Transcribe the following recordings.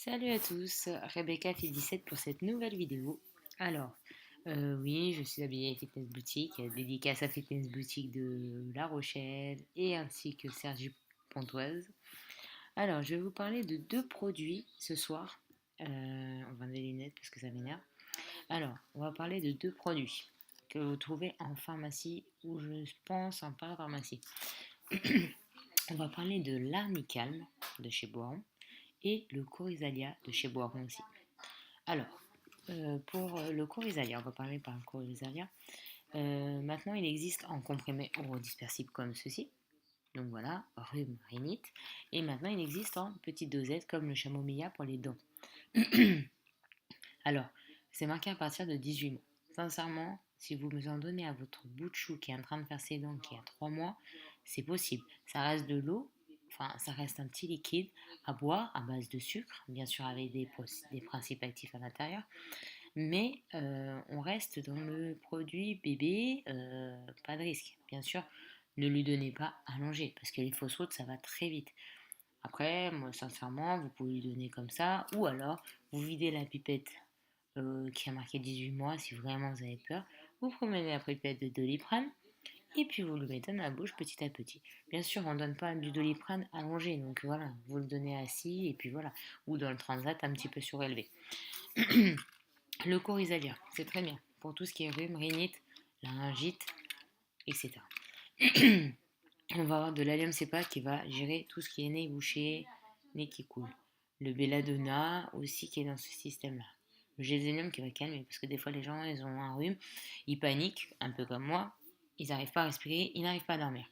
Salut à tous, Rebecca fait 17 pour cette nouvelle vidéo. Alors, oui, je suis habillée à Fitness Boutique, dédicace à Fitness Boutique de La Rochelle et ainsi que Sergi Pontoise. Alors, je vais vous parler de deux produits ce soir. On va des lunettes parce que ça m'énerve. Alors, on va parler de deux produits que vous trouvez en pharmacie ou je pense en parapharmacie. On va parler de l'Arnicalm de chez Boiron et le Corizalia de chez Boiron aussi. Alors, pour le Corizalia, on va parler par le Corizalia. Maintenant, il existe en comprimé orodispersible comme ceci. Donc voilà, rhume, rhinite. Et maintenant, il existe en petites dosettes comme le chamomilla pour les dents. Alors, c'est marqué à partir de 18 mois. Sincèrement, si vous me en donnez à votre bout de chou qui est en train de faire ses dents, qui a 3 mois, c'est possible. Ça reste de l'eau, enfin, ça reste un petit liquide à boire à base de sucre, bien sûr avec des principes actifs à l'intérieur. Mais on reste dans le produit bébé, pas de risque. Bien sûr, ne lui donnez pas à manger parce que les fausses routes, ça va très vite. Après, moi, sincèrement, vous pouvez lui donner comme ça, ou alors vous videz la pipette qui a marqué 18 mois si vraiment vous avez peur. Vous prenez la pipette de Doliprane et puis vous le mettez dans la bouche petit à petit. Bien sûr, on ne donne pas du Doliprane allongé, donc voilà, vous le donnez assis et puis voilà, ou dans le transat un petit peu surélevé. Le Corizalia, c'est très bien pour tout ce qui est rhume, rhinite, laryngite, etc. On va avoir de l'allium cepa qui va gérer tout ce qui est nez bouché, nez qui coule. Le belladonna aussi qui est dans ce système-là. Le gésenium qui va calmer parce que des fois les gens ils ont un rhume, ils paniquent un peu comme moi, ils n'arrivent pas à respirer, ils n'arrivent pas à dormir.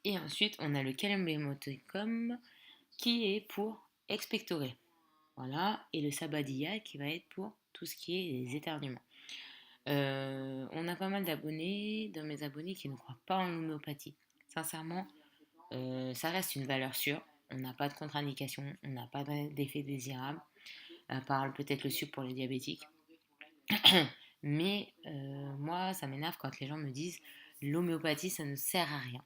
Et ensuite on a le calembémoticum qui est pour expectorer. Voilà, et le sabadia qui va être pour tout ce qui est les éternuements. On a pas mal d'abonnés, de mes abonnés qui ne croient pas en l'homéopathie. Sincèrement, ça reste une valeur sûre. On n'a pas de contre-indication, on n'a pas d'effet désirable, à part peut-être le sucre pour les diabétiques. Mais moi, ça m'énerve quand les gens me disent l'homéopathie, ça ne sert à rien.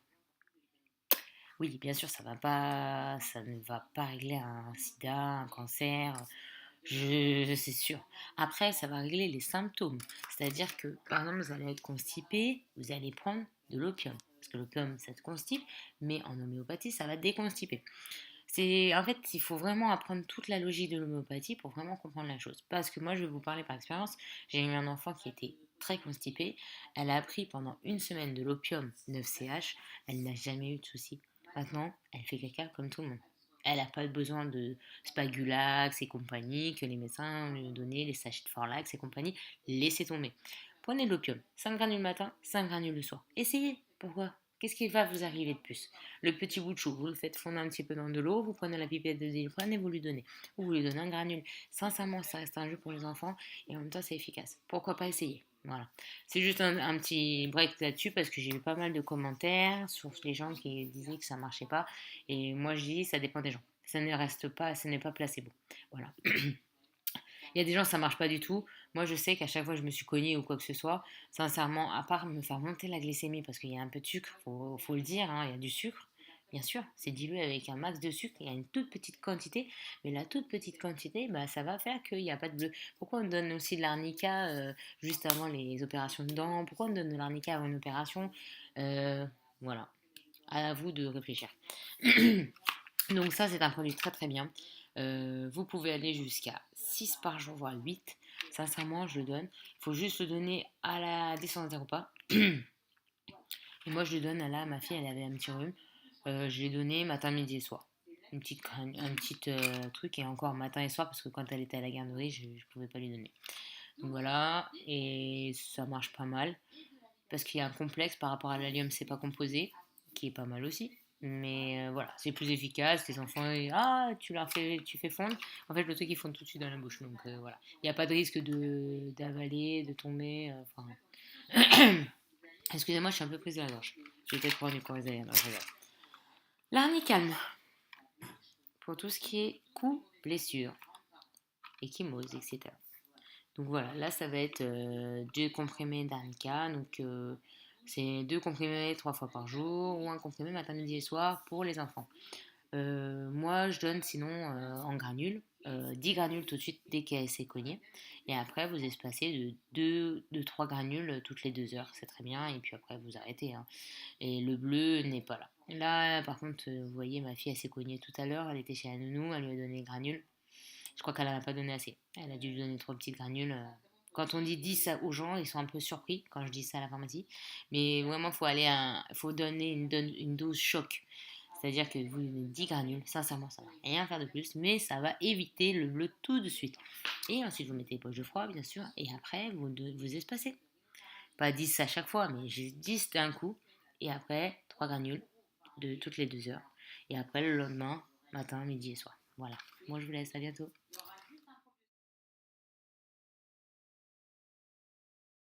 Oui, bien sûr, ça ne va pas régler un sida, un cancer, c'est sûr. Après, ça va régler les symptômes. C'est-à-dire que, par exemple, vous allez être constipé, vous allez prendre de l'opium. Parce que l'opium, ça te constipe, mais en homéopathie, ça va déconstiper. En fait, il faut vraiment apprendre toute la logique de l'homéopathie pour vraiment comprendre la chose. Parce que moi, je vais vous parler par expérience. J'ai eu un enfant qui était très constipé. Elle a pris pendant une semaine de l'opium 9CH. Elle n'a jamais eu de soucis. Maintenant, elle fait caca comme tout le monde. Elle n'a pas besoin de Spagulax et compagnie, que les médecins lui ont donné, les sachets de Forlax et compagnie. Laissez tomber. Prenez de l'opium. 5 granules le matin, 5 granules le soir. Essayez. Pourquoi? Qu'est-ce qui va vous arriver de plus? Le petit bout de chou, vous le faites fondre un petit peu dans de l'eau, vous prenez la pipette de Doliprane et vous lui donnez. Ou vous lui donnez un granule. Sincèrement, ça reste un jeu pour les enfants et en même temps, c'est efficace. Pourquoi pas essayer? Voilà. C'est juste un petit break là-dessus parce que j'ai eu pas mal de commentaires sur les gens qui disaient que ça marchait pas. Et moi, je dis, ça dépend des gens. Ça ne reste pas, ce n'est pas placebo. Voilà. Il y a des gens, ça marche pas du tout. Moi, je sais qu'à chaque fois que je me suis cognée ou quoi que ce soit, sincèrement, à part me faire monter la glycémie parce qu'il y a un peu de sucre, faut le dire, hein, il y a du sucre. Bien sûr, c'est dilué avec un max de sucre, il y a une toute petite quantité, mais la toute petite quantité, bah, ça va faire qu'il n'y a pas de bleu. Pourquoi on donne aussi de l'arnica juste avant les opérations de dents? Pourquoi on donne de l'arnica avant une opération? Voilà, à vous de réfléchir. Donc ça, c'est un produit très très bien. Vous pouvez aller jusqu'à 6 par jour, voire 8. Sincèrement, je le donne. Il faut juste le donner à la descente des repas. Et moi, je le donne à ma fille, elle avait un petit rhume. Je l'ai donné matin, midi et soir. Un petit truc, et encore matin et soir, parce que quand elle était à la garderie, je ne pouvais pas lui donner. Donc voilà, et ça marche pas mal. Parce qu'il y a un complexe par rapport à l'allium, c'est pas composé, qui est pas mal aussi. Mais voilà, c'est plus efficace. Les enfants, tu fais fondre. En fait, le truc, ils fondent tout de suite dans la bouche. Donc voilà, il n'y a pas de risque d'avaler, de tomber. Enfin, excusez-moi, je suis un peu prise de la gorge. Je vais peut-être prendre du Coryzalia. L'arnicalme, pour tout ce qui est coups, blessures, échymose, etc. Donc voilà, là ça va être deux comprimés d'arnica. Donc c'est deux comprimés 3 fois par jour ou un comprimé matin, midi et soir pour les enfants. Moi, je donne sinon en granules. 10 granules tout de suite dès qu'elle s'est cognée. Et après, vous espacez de 3 granules toutes les 2 heures. C'est très bien. Et puis après, vous arrêtez, hein. Et le bleu n'est pas là. Là, par contre, vous voyez, ma fille, elle s'est cognée tout à l'heure. Elle était chez la nounou. Elle lui a donné les granules. Je crois qu'elle n'en a pas donné assez. Elle a dû lui donner 3 petites granules. Quand on dit 10 aux gens, ils sont un peu surpris quand je dis ça à la pharmacie. Mais vraiment, faut donner une dose choc. C'est-à-dire que vous donnez 10 granules, sincèrement, ça va rien faire de plus, mais ça va éviter le bleu tout de suite. Et ensuite, vous mettez les poches de froid, bien sûr, et après, vous espacez. Pas 10 à chaque fois, mais juste 10 d'un coup, et après, 3 granules de toutes les 2 heures. Et après, le lendemain, matin, midi et soir. Voilà. Moi, je vous laisse, à bientôt.